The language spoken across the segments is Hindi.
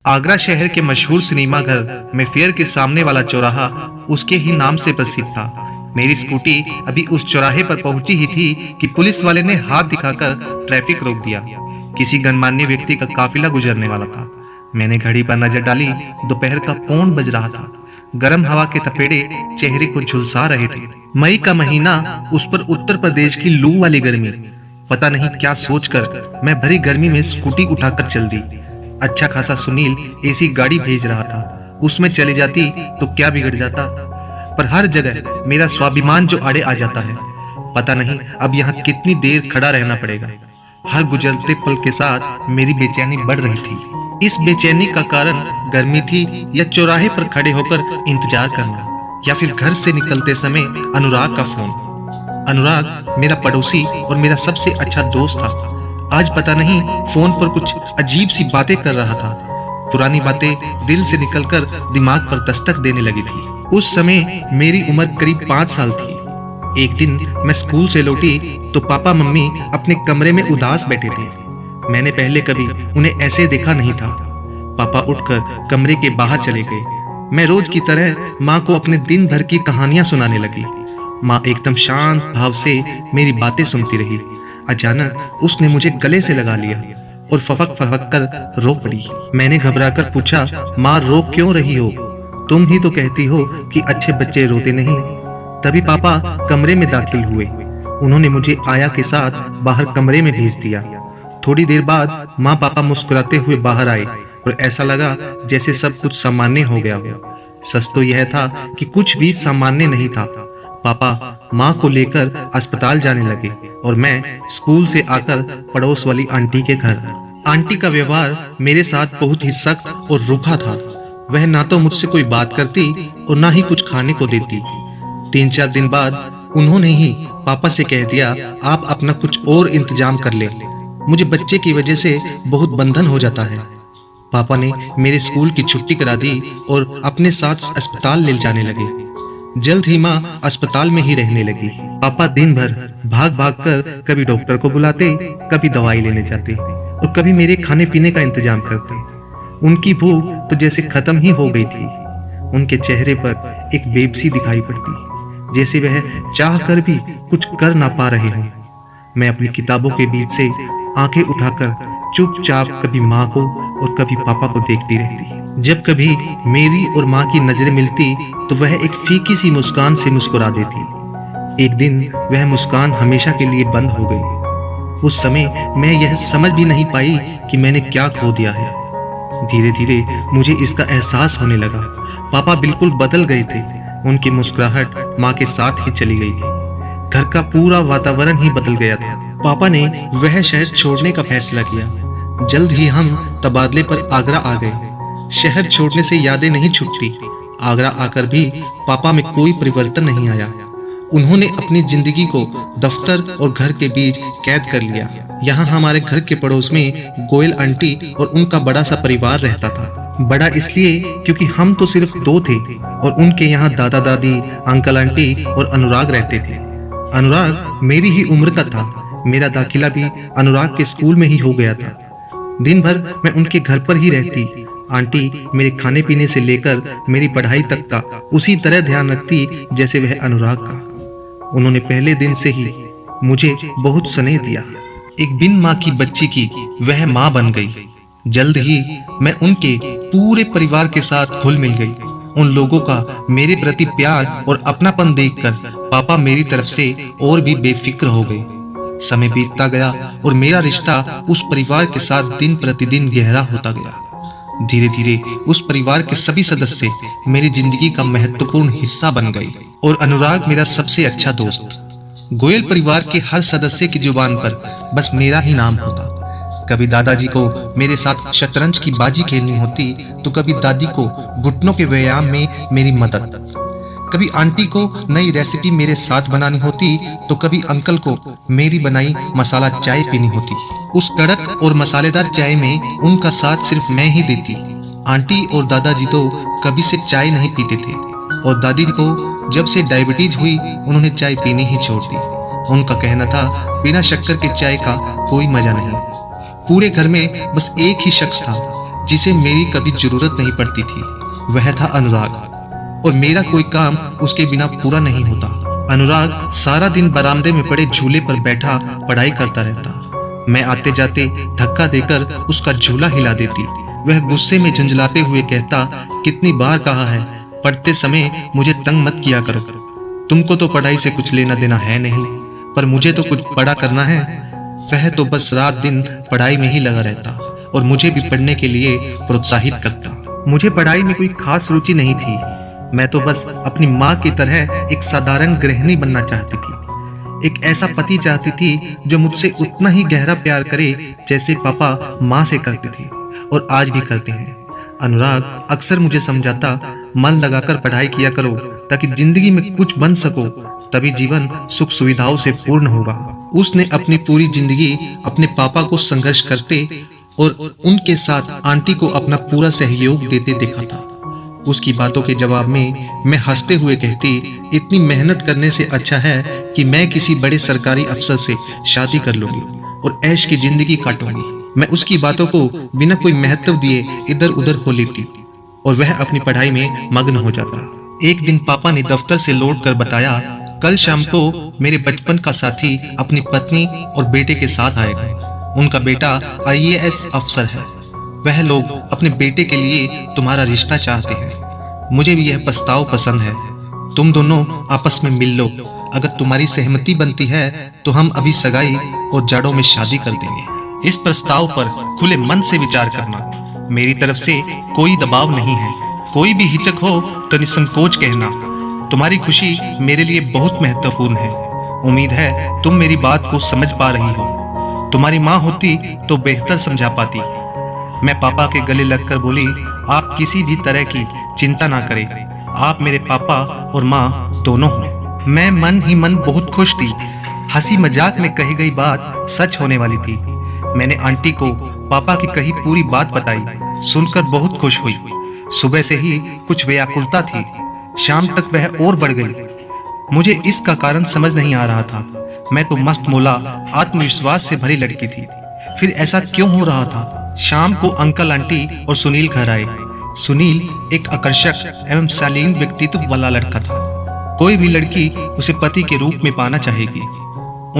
आगरा शहर के मशहूर सिनेमा घर में फेयर के सामने वाला चौराहा उसके ही नाम से प्रसिद्ध था। मेरी स्कूटी अभी उस चौराहे पर पहुंची ही थी कि पुलिस वाले ने हाथ दिखाकर ट्रैफिक रोक दिया। किसी गणमान्य व्यक्ति का काफिला गुजरने वाला था। मैंने घड़ी पर नजर डाली। दोपहर का पौन बज रहा था। गर्म हवा के थपेड़े चेहरे को झुलसा रहे थे। मई का महीना, उस पर उत्तर प्रदेश की लू वाली गर्मी। पता नहीं क्या सोचकर मैं भरी गर्मी में स्कूटी उठाकर चल दी। अच्छा खासा सुनील एसी गाड़ी भेज रहा था। उसमें चली जाती तो क्या बिगड़ जाता, पर हर जगह मेरा स्वाभिमान जो आड़े आ जाता है। पता नहीं अब यहाँ कितनी देर खड़ा रहना पड़ेगा। हर गुजरते पल के साथ मेरी बेचैनी बढ़ रही थी। इस बेचैनी का कारण गर्मी थी या चौराहे पर खड़े होकर इंतजार करना, या फिर घर से निकलते समय अनुराग का फोन। अनुराग मेरा पड़ोसी और मेरा सबसे अच्छा दोस्त था। आज पता नहीं फोन पर कुछ अजीब सी बातें कर रहा था। पुरानी बातें दिल से निकलकर दिमाग पर दस्तक देने लगी थी। उस समय मेरी उम्र करीब 5 साल थी। एक दिन मैं स्कूल से लौटी तो पापा मम्मी अपने कमरे में उदास बैठे थे। मैंने पहले कभी उन्हें ऐसे देखा नहीं था। पापा उठकर कमरे के बाहर चले गए। मैं रोज की तरह माँ को अपने दिन भर की कहानियां सुनाने लगी। माँ एकदम शांत भाव से मेरी बातें सुनती रही। अचानक उसने मुझे गले से लगा लिया और फफक फफक कर रो पड़ी। मैंने घबराकर पूछा, माँ रो क्यों रही हो? तुम ही तो कहती हो कि अच्छे बच्चे रोते नहीं। तभी पापा कमरे में दाखिल हुए। उन्होंने मुझे आया के साथ बाहर कमरे में भेज दिया। थोड़ी देर बाद माँ पापा मुस्कुराते हुए बाहर आए और ऐसा लगा जैसे सब कुछ सामान्य हो गया हो। सच तो यह था कि कुछ भी सामान्य नहीं था। पापा माँ को लेकर अस्पताल जाने लगे और मैं स्कूल से आकर पड़ोस वाली आंटी के घर। आंटी का व्यवहार मेरे साथ बहुत ही सख्त और रूखा था। वह ना तो मुझसे कोई बात करती और ना ही कुछ खाने को देती। 3-4 दिन बाद उन्होंने ही पापा से कह दिया, आप अपना कुछ और इंतजाम कर ले। मुझे बच्चे की वजह से बहुत बंधन हो जाता है। पापा ने मेरे स्कूल की छुट्टी करा दी और अपने साथ अस्पताल ले जाने लगे। जल्द ही माँ अस्पताल में ही रहने लगी। पापा दिन भर भाग भाग कर कभी डॉक्टर को बुलाते, कभी दवाई लेने जाते और कभी मेरे खाने पीने का इंतजाम करते। उनकी भूख तो जैसे खत्म ही हो गई थी। उनके चेहरे पर एक बेबसी दिखाई पड़ती, जैसे वह चाह कर भी कुछ कर ना पा रहे हों। मैं अपनी किताबों के बीच से आंखें उठाकर चुपचाप कभी माँ को और कभी पापा को देखती रहती। जब कभी मेरी और माँ की नजरें मिलती तो वह एक फीकी सी मुस्कान से मुस्कुरा देती। एक दिन वह मुस्कान हमेशा के लिए बंद हो गई। उस समय मैं यह समझ भी नहीं पाई कि मैंने क्या खो दिया है। धीरे धीरे मुझे इसका एहसास होने लगा। पापा बिल्कुल बदल गए थे। उनकी मुस्कुराहट माँ के साथ ही चली गई थी। घर का पूरा वातावरण ही बदल गया था। पापा ने वह शहर छोड़ने का फैसला किया। जल्द ही हम तबादले पर आगरा आ गए। शहर छोड़ने से यादें नहीं छूटती। आगरा आकर भी पापा में कोई परिवर्तन नहीं आया। उन्होंने अपनी जिंदगी को दफ्तर और घर के बीच कैद कर लिया। यहाँ हमारे घर के पड़ोस में गोयल आंटी और उनका बड़ा सा परिवार रहता था। बड़ा इसलिए क्योंकि हम तो सिर्फ 2 थे और उनके यहाँ दादा दादी, अंकल आंटी और अनुराग रहते थे। अनुराग मेरी ही उम्र का था। मेरा दाखिला भी अनुराग के स्कूल में ही हो गया था। दिन भर मैं उनके घर पर ही रहती। आंटी मेरे खाने पीने से लेकर मेरी पढ़ाई तक का उसी तरह ध्यान रखती जैसे वह अनुराग का। उन्होंने पहले दिन से ही मुझे बहुत स्नेह दिया। एक बिन माँ की बच्ची की वह माँ बन गई। जल्द ही मैं उनके पूरे परिवार के साथ घुल मिल गई। उन लोगों का मेरे प्रति प्यार और अपनापन देखकर पापा मेरी तरफ से और भी बेफिक्र हो गए। समय बीतता गया और मेरा रिश्ता उस परिवार के साथ दिन प्रतिदिन गहरा होता गया। धीरे धीरे उस परिवार के सभी सदस्य मेरी जिंदगी का महत्वपूर्ण हिस्सा बन गए और अनुराग मेरा सबसे अच्छा दोस्त। गोयल परिवार के हर सदस्य की जुबान पर बस मेरा ही नाम होता। कभी दादाजी को मेरे साथ शतरंज की बाजी खेलनी होती तो कभी दादी को घुटनों के व्यायाम में मेरी मदद। कभी आंटी को नई रेसिपी मेरे साथ बनानी होती तो कभी अंकल को मेरी बनाई मसाला चाय पीनी होती। उस कड़क और मसालेदार चाय में उनका साथ सिर्फ मैं ही देती। आंटी और दादाजी तो कभी से चाय नहीं पीते थे और दादी को जब से डायबिटीज हुई उन्होंने चाय पीनी ही छोड़ दी। उनका कहना था बिना शक्कर के चाय का कोई मजा नहीं। पूरे घर में बस एक ही शख्स था जिसे मेरी कभी जरूरत नहीं पड़ती थी, वह था अनुराग। और मेरा कोई काम उसके बिना पूरा नहीं होता। अनुराग सारा दिन बरामदे में पड़े झूले पर बैठा पढ़ाई करता रहता। मैं आते जाते धक्का देकर उसका झूला हिला देती। वह गुस्से में झंझलाते हुए कहता, कितनी बार कहा है पढ़ते समय मुझे तंग मत किया करो। तुमको तो पढ़ाई से कुछ लेना देना है नहीं, पर मुझे तो कुछ पढ़ा करना है। वह तो बस रात दिन पढ़ाई में ही लगा रहता और मुझे भी पढ़ने के लिए प्रोत्साहित करता। मुझे पढ़ाई में कोई खास रुचि नहीं थी। मैं तो बस अपनी माँ की तरह एक साधारण गृहिणी बनना चाहती थी। एक ऐसा पति चाहती थी जो मुझसे उतना ही गहरा प्यार करे जैसे पापा माँ से करते थे और आज भी करते हैं। अनुराग अक्सर मुझे समझाता, मन लगाकर पढ़ाई किया करो ताकि जिंदगी में कुछ बन सको, तभी जीवन सुख सुविधाओं से पूर्ण होगा। उसने अपनी पूरी जिंदगी अपने पापा को संघर्ष करते और उनके साथ आंटी को अपना पूरा सहयोग देते देखा था। उसकी बातों के जवाब में मैं हंसते हुए कहती, इतनी मेहनत करने से अच्छा है कि मैं किसी बड़े सरकारी अफसर से शादी कर लूंगी और ऐश की जिंदगी काटूंगी। मैं उसकी बातों को बिना कोई महत्व दिए इधर उधर हो लेती और वह अपनी पढ़ाई में मग्न हो जाता। एक दिन पापा ने दफ्तर से लौट कर बताया, कल शाम को मेरे बचपन का साथी अपनी पत्नी और बेटे के साथ आएगा। उनका बेटा IAS अफसर है। वह लोग अपने बेटे के लिए तुम्हारा रिश्ता चाहते हैं। मुझे भी यह प्रस्ताव पसंद है। तुम दोनों आपस में मिल लो। अगर तुम्हारी सहमति बनती है तो हम अभी सगाई और जाड़ों में शादी कर देंगे। इस प्रस्ताव पर खुले मन से विचार करना। मेरी तरफ से कोई दबाव नहीं है। कोई भी हिचक हो तो निसंकोच कहना। तुम्हारी खुशी मेरे लिए बहुत महत्वपूर्ण है। उम्मीद है तुम मेरी बात को समझ पा रही हो। तुम्हारी माँ होती तो बेहतर समझा पाती। मैं पापा के गले लगकर बोली, आप किसी भी तरह की चिंता ना करें। आप मेरे पापा और माँ दोनों हो। मैं मन ही मन बहुत खुश थी। हंसी मजाक में कही गई बात सच होने वाली थी। मैंने आंटी को पापा की कही पूरी बात बताई। सुनकर बहुत खुश हुई। सुबह से ही कुछ व्याकुलता थी। शाम तक वह और बढ़ गई। मुझे इसका कारण समझ नहीं आ रहा था। मैं तो मस्त मौला आत्मविश्वास से भरी लड़की थी। फिर ऐसा क्यों हो रहा था? शाम को अंकल आंटी और सुनील घर आए। सुनील एक आकर्षक एवं शालीन व्यक्तित्व वाला लड़का था। कोई भी लड़की उसे पति के रूप में पाना चाहेगी।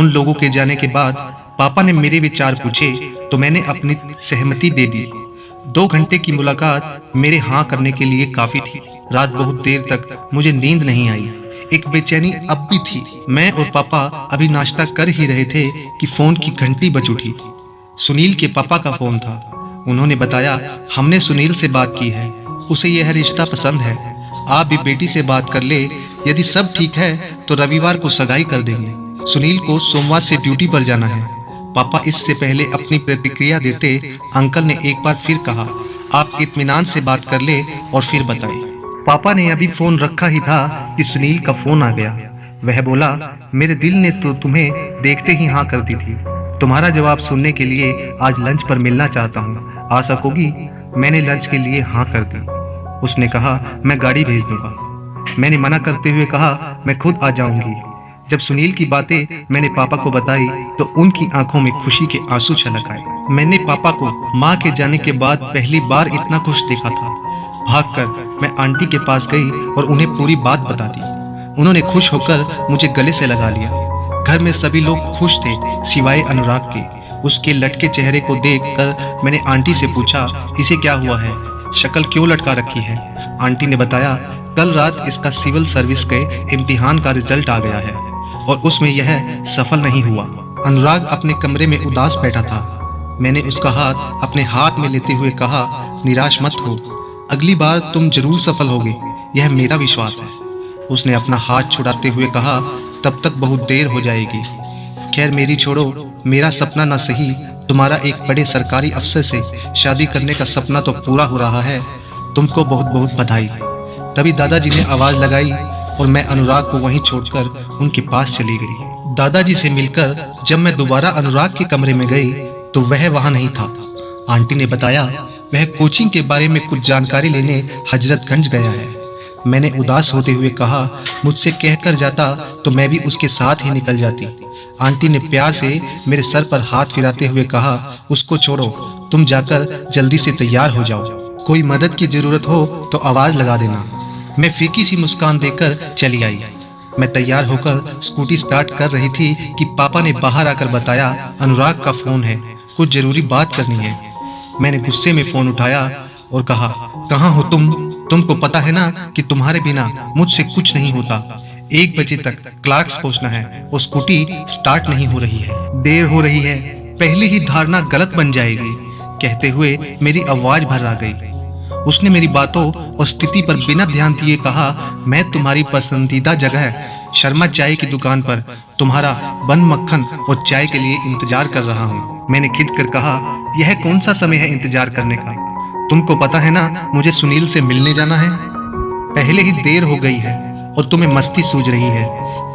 उन लोगों के जाने के बाद पापा ने मेरे विचार पूछे तो मैंने अपनी सहमति दे दी। 2 घंटे की मुलाकात मेरे हाँ करने के लिए काफी थी। रात बहुत देर तक मुझे नींद नहीं आई। एक बेचैनी अब भी थी। मैं और पापा अभी नाश्ता कर ही रहे थे कि फोन की घंटी बज उठी। सुनील के पापा का फोन था। उन्होंने बताया, हमने सुनील से बात की है, उसे यह रिश्ता पसंद है। आप भी बेटी से बात कर ले। यदि सब ठीक है तो रविवार को सगाई कर देंगे। सुनील को सोमवार से ड्यूटी पर जाना है। पापा इससे पहले अपनी प्रतिक्रिया देते अंकल ने एक बार फिर कहा, आप इत्मीनान से बात कर ले और फिर बताइए। पापा ने अभी फोन रखा ही था कि सुनील का फोन आ गया। वह बोला, मेरे दिल ने तो तुम्हें देखते ही हाँ कर दी थी। तुम्हारा जवाब सुनने के लिए आज लंच पर मिलना चाहता हूँ, आ सकोगी? मैंने लंच के लिए हाँ कर दी। उसने कहा, मैं गाड़ी भेज दूंगा। मैंने मना करते हुए कहा, मैं खुद आ जाऊंगी। जब सुनील की बातें मैंने पापा को बताई तो उनकी आंखों में खुशी के आंसू छलक आए। मैंने पापा को माँ के जाने के बाद पहली बार इतना खुश देखा था। भागकर मैं आंटी के पास गई और उन्हें पूरी बात बता दी। उन्होंने खुश होकर मुझे गले से लगा लिया। घर में सभी लोग खुश थे सिवाय अनुराग के। उसके लटके चेहरे को देखकर मैंने आंटी से पूछा, इसे क्या हुआ है? शक्ल क्यों लटका रखी है? आंटी ने बताया, कल रात इसका सिविल सर्विस के इम्तिहान का रिजल्ट आ गया है और उसमें यह सफल नहीं हुआ। अनुराग अपने कमरे में उदास बैठा था। मैंने उसका हाथ अपने हाथ में लेते हुए कहा, निराश मत हो, अगली बार तुम जरूर सफल होगे, यह मेरा विश्वास है। उसने अपना हाथ छुड़ाते हुए कहा, तब तक बहुत देर हो जाएगी। खैर मेरी छोड़ो, मेरा सपना ना सही, तुम्हारा एक बड़े सरकारी अफसर से शादी करने का सपना तो पूरा हो रहा है। तुमको बहुत बहुत बधाई। तभी दादाजी ने आवाज लगाई और मैं अनुराग को वहीं छोड़कर उनके पास चली गई। दादाजी से मिलकर जब मैं दोबारा अनुराग के कमरे में गई तो वह वहां नहीं था। आंटी ने बताया, वह कोचिंग के बारे में कुछ जानकारी लेने हजरतगंज गया है। मैंने उदास होते हुए कहा, मुझसे कहकर जाता तो मैं भी उसके साथ ही निकल जाती। आंटी ने प्यार से मेरे सर पर हाथ फिराते हुए कहा, उसको छोड़ो, तुम जाकर जल्दी से तैयार हो जाओ। कोई मदद की जरूरत हो तो आवाज लगा देना। मैं फीकी सी मुस्कान देकर चली आई। मैं तैयार होकर स्कूटी स्टार्ट कर रही थी कि पापा ने बाहर आकर बताया, अनुराग का फोन है, कुछ जरूरी बात करनी है। मैंने गुस्से में फोन उठाया और कहा, कहाँ हो तुम? तुमको पता है ना कि तुम्हारे बिना मुझसे कुछ नहीं होता। 1 बजे तक क्लार्क्स पहुंचना है और स्कूटी स्टार्ट नहीं हो रही है, देर हो रही है, पहले ही धारणा गलत बन जाएगी। कहते हुए मेरी आवाज भर आ गई। उसने मेरी बातों और स्थिति पर बिना ध्यान दिए कहा, मैं तुम्हारी पसंदीदा जगह शर्मा चाय की दुकान पर तुम्हारा बन मक्खन और चाय के लिए इंतजार कर रहा हूँ। मैंने खिद कर कहा, यह कौन सा समय है इंतजार करने का? तुमको पता है ना मुझे सुनील से मिलने जाना है। पहले ही देर हो गई है और तुम्हें मस्ती सूझ रही है।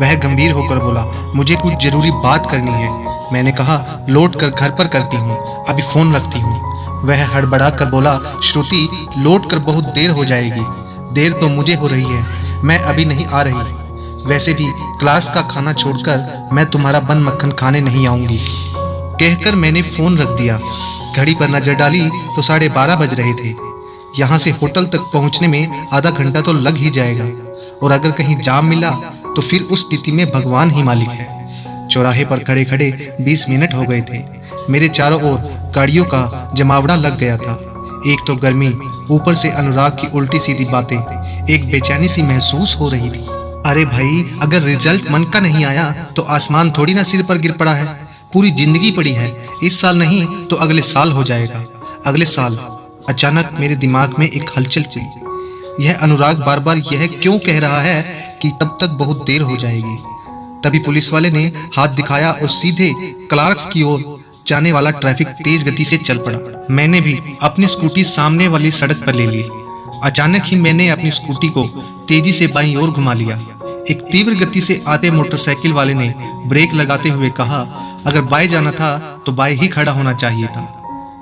वह गंभीर होकर बोला, मुझे कुछ जरूरी बात करनी है। मैंने कहा, लौट कर घर पर करती हूँ, अभी फोन रखती हूँ। वह हड़बड़ा कर बोला, श्रुति, लौट कर बहुत देर हो जाएगी। देर तो मुझे हो रही है, मैं अभी नहीं आ रही। वैसे भी क्लास का खाना छोड़कर मैं तुम्हारा बन मक्खन खाने नहीं आऊंगी। कहकर मैंने फोन रख दिया। घड़ी पर नजर डाली तो 12:30 बज रहे थे। यहाँ से होटल तक पहुँचने में आधा घंटा तो लग ही जाएगा, और अगर कहीं जाम मिला तो फिर उस स्थिति में भगवान ही मालिक है। चौराहे पर खड़े खड़े 20 मिनट हो गए थे। मेरे चारों ओर गाड़ियों का जमावड़ा लग गया था। एक तो गर्मी, ऊपर से अनुराग की उल्टी सीधी बातें, एक बेचैनी सी महसूस हो रही थी। अरे भाई, अगर रिजल्ट मन का नहीं आया तो आसमान थोड़ी ना सिर पर गिर पड़ा है, पूरी जिंदगी पड़ी है। इस साल नहीं तो अगले साल हो जाएगा, अगले साल। अचानक मेरे दिमाग में एक हलचल हुई। यह अनुराग बार बार यह क्यों कह रहा है कि तब तक बहुत देर हो जाएगी? तभी पुलिस वाले ने हाथ दिखाया और सीधे क्लार्क्स की ओर जाने वाला ट्रैफिक तेज गति से चल पड़ा। मैंने भी अपनी स्कूटी सामने वाली सड़क पर ले ली। अचानक ही मैंने अपनी स्कूटी को तेजी से बाईं ओर घुमा लिया। एक तीव्र गति से आते मोटरसाइकिल वाले ने ब्रेक लगाते हुए कहा, अगर बाएं जाना था तो बाएं ही खड़ा होना चाहिए था।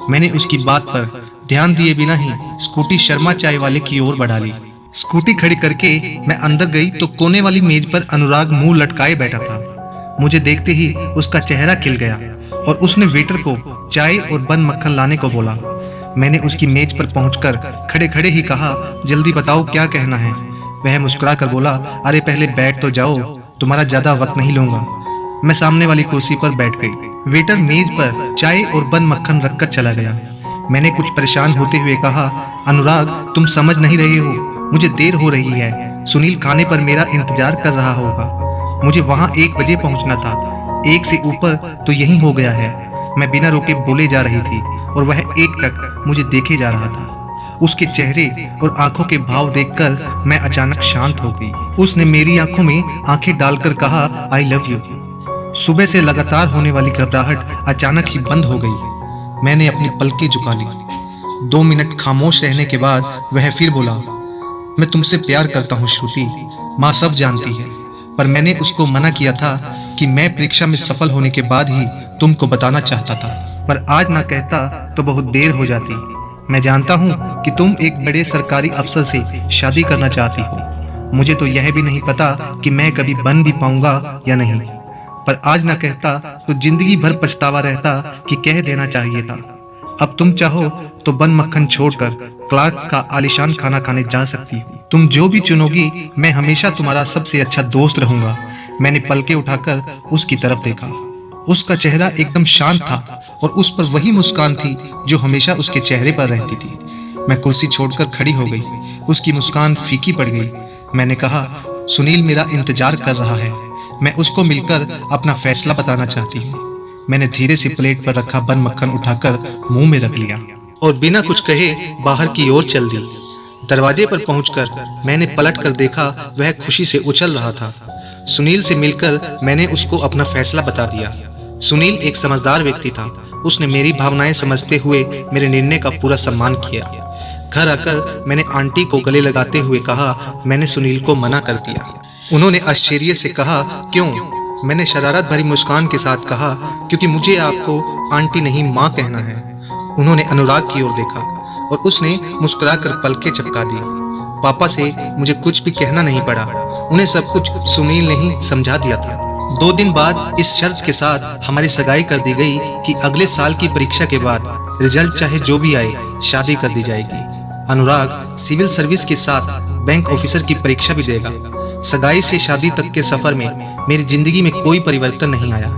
मैंने उसकी बात पर ध्यान दिए बिना ही स्कूटी शर्मा चाय वाले की ओर बढ़ा ली। स्कूटी खड़ी करके मैं अंदर गई तो कोने वाली मेज पर अनुराग मुंह लटकाए बैठा था। मुझे देखते ही उसका चेहरा खिल गया और उसने वेटर को चाय और बन मक्खन लाने को बोला। मैंने उसकी मेज पर पहुंचकर खड़े खड़े ही कहा, जल्दी बताओ क्या कहना है। वह मुस्कुरा कर बोला, अरे पहले बैठ तो जाओ, तुम्हारा ज्यादा वक्त नहीं लूंगा। मैं सामने वाली कुर्सी पर बैठ गई। वेटर मेज पर चाय और बन मक्खन रखकर चला गया। मैंने कुछ परेशान होते हुए कहा, अनुराग, तुम समझ नहीं रहे हो, मुझे देर हो रही है। सुनील खाने पर मेरा इंतजार कर रहा होगा। मुझे वहां 1 बजे पहुंचना था। 1 से ऊपर तो यही हो गया है। मैं बिना रोके बोले जा रही थी और वह 1 तक मुझे देखे जा रहा था। उसके चेहरे और आंखों के भाव देखकर मैं अचानक शांत हो गई। उसने मेरी आंखों में आंखें डालकर कहा, आई लव यू। सुबह से लगातार होने वाली घबराहट अचानक ही बंद हो गई। मैंने अपनी पलकें झुका ली। 2 मिनट खामोश रहने के बाद वह फिर बोला, मैं तुमसे प्यार करता हूँ श्रुति, माँ सब जानती है। पर मैंने उसको मना किया था कि मैं परीक्षा में सफल होने के बाद ही तुमको बताना चाहता था, पर आज ना कहता तो बहुत देर हो जाती। मैं जानता हूँ कि तुम एक बड़े सरकारी अफसर से शादी करना चाहती हो। मुझे तो यह भी नहीं पता कि मैं कभी बन भी पाऊंगा या नहीं, पर आज ना कहता तो जिंदगी भर पछतावा रहता कि कह देना चाहिए था। अब तुम चाहो तो बन मक्खन छोड़कर क्लार्क्स का आलीशान खाना खाने जा सकती हो। तुम जो भी चुनोगी, मैं हमेशा तुम्हारा सबसे अच्छा दोस्त रहूंगा। मैंने पलके उठाकर उसकी तरफ देखा। उसका चेहरा एकदम शांत था और उस पर वही मुस्कान थी जो हमेशा उसके चेहरे पर रहती थी। मैं कुर्सी छोड़कर खड़ी हो गई। उसकी मुस्कान फीकी पड़ गई। मैंने कहा, सुनील मेरा इंतजार कर रहा है, मैं उसको मिलकर अपना फैसला बताना चाहती हूँ। मैंने धीरे से प्लेट पर रखा बन मक्खन उठाकर मुंह में रख लिया और बिना कुछ कहे बाहर की ओर चल दी। दरवाजे पर पहुंचकर मैंने पलट कर देखा, वह खुशी से उछल रहा था। सुनील से मिलकर मैंने उसको अपना फैसला बता दिया। सुनील एक समझदार व्यक्ति था। उसने मेरी भावनाएं समझते हुए मेरे निर्णय का पूरा सम्मान किया। घर आकर मैंने आंटी को गले लगाते हुए कहा, मैंने सुनील को मना कर दिया। उन्होंने आश्चर्य से कहा, क्यों? मैंने शरारत भरी मुस्कान के साथ कहा, क्योंकि मुझे आपको आंटी नहीं माँ कहना है। उन्होंने अनुराग की ओर देखा और उसने मुस्कुराकर पलकें झपका दी। पापा से मुझे कुछ भी कहना नहीं पड़ा। उन्हें सब कुछ सुनील ने ही समझा दिया था। 2 दिन बाद इस शर्त के साथ हमारी सगाई कर दी गई कि अगले साल की परीक्षा के बाद रिजल्ट चाहे जो भी आए, शादी कर दी जाएगी। अनुराग सिविल सर्विस के साथ बैंक ऑफिसर की परीक्षा भी देगा। सगाई से शादी तक के सफर में मेरी जिंदगी में कोई परिवर्तन नहीं आया।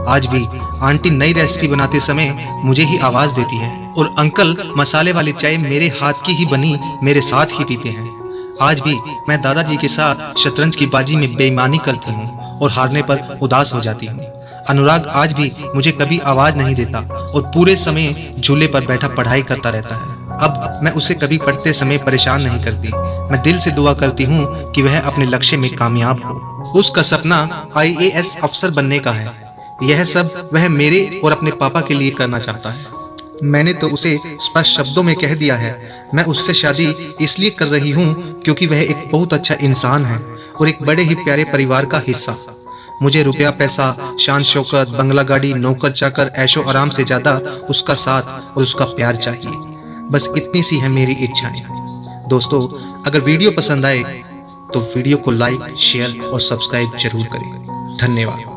आज भी आंटी नई रेसिपी बनाते समय मुझे ही आवाज देती है और अंकल मसाले वाली चाय मेरे हाथ की ही बनी मेरे साथ ही पीते हैं। आज भी मैं दादाजी के साथ शतरंज की बाजी में बेईमानी करती हूँ और हारने पर उदास हो जाती हूँ। अनुराग आज भी मुझे कभी आवाज नहीं देता और पूरे समय झूले पर बैठा पढ़ाई करता रहता है। अब मैं उसे कभी पढ़ते समय परेशान नहीं करती। मैं दिल से दुआ करती हूँ कि वह अपने लक्ष्य में कामयाब हो। उसका सपना IAS अफसर बनने का है। यह सब वह मेरे और अपने पापा के लिए करना चाहता है। मैंने तो उसे स्पष्ट शब्दों में कह दिया है, मैं उससे शादी इसलिए कर रही हूँ क्योंकि वह एक बहुत अच्छा इंसान है और एक बड़े ही प्यारे परिवार का हिस्सा। मुझे रुपया पैसा, शान शौकत, बंगला गाड़ी, नौकर चाकर, ऐशो आराम से ज्यादा उसका साथ और उसका प्यार चाहिए। बस इतनी सी है मेरी इच्छाएं। दोस्तों, अगर वीडियो पसंद आए तो वीडियो को लाइक, शेयर और सब्सक्राइब जरूर करें। धन्यवाद।